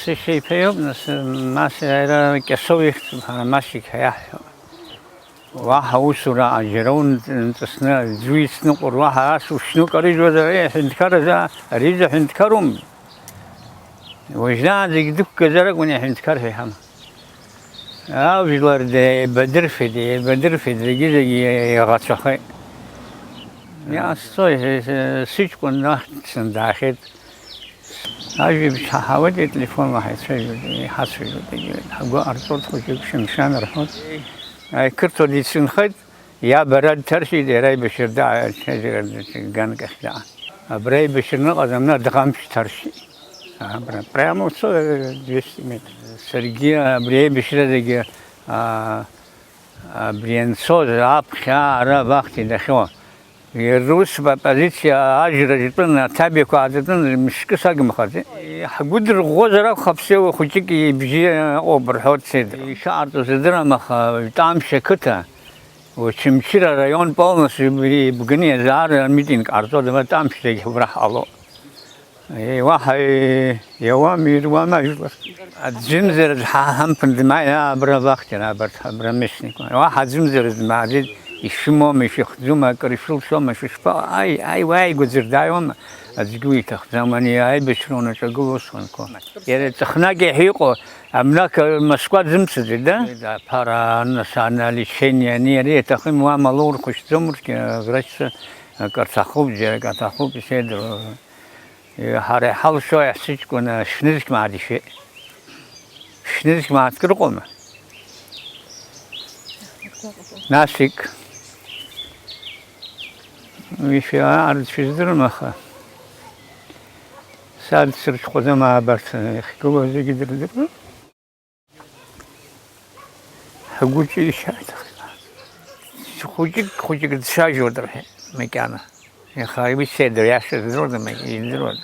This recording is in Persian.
نسي شيء فيهم نس ما سيرا كسوي ماشي كياحه واحد وصل أجرون تسنا زويس نقر واحد وشنو كريج وذا حنت كرزا ريج حنت كرم وجنا ذيك دك كذا وني حنت كره هم وجلار ده بدر في ده جزء غاتشخي يا صوي سيج كنا سنداخل أجي بحاول التليفون واحد شيء حاسس ده حقو أرطل خوشك شمشان رحمت كرتو دي سنخد يا براد ترشي دي راي بشر داع شجرة جان كخداع براي بشر نقدمنا دقامش ترشي برامو صو جسمي سرقيا براي بشر دي بريان صوت عاب خيار وقتي دخوا الروس ببازيتيا أجرة جتنا تابيكو عادتنا مش كساق مخاطي حقدر غوزرا خبسي وخوشكي بيجي أوبر حوت سيد شعرتو سيدنا مخا طعم شكتا وشمشيرا رايون بالنس بغنية زار ميتين كارتو دما طعم شكي براح الله واحد يوامي وما يجلس الزمزر هم فندمايا برا وقتنا برا مشني واحد زمزر زمادي يشمو مش يخدمه كريشل شو مش شفا أي واي جزر دايم أزجوي تخدمني أي بشرونه شجوا وصلكم يعني تخناقي حيقو أملاك مسقط زمسد ده بارا نسانا لشين يعني ري تخم واملور كش زمر كغرش كرتخوب جا كرتخوب يصير هاري حال شو يحسج كنا شنيرك ما عادي شيء شنيرك ما عاد كرقوم ناسك ويش عارض في الدر مخا سال سرش خذ ما برت خكوا زي قدر در حقوق شيء شايت خوجك تشاجر در مكانه يا خايب السيد يا شد درود ما يدرود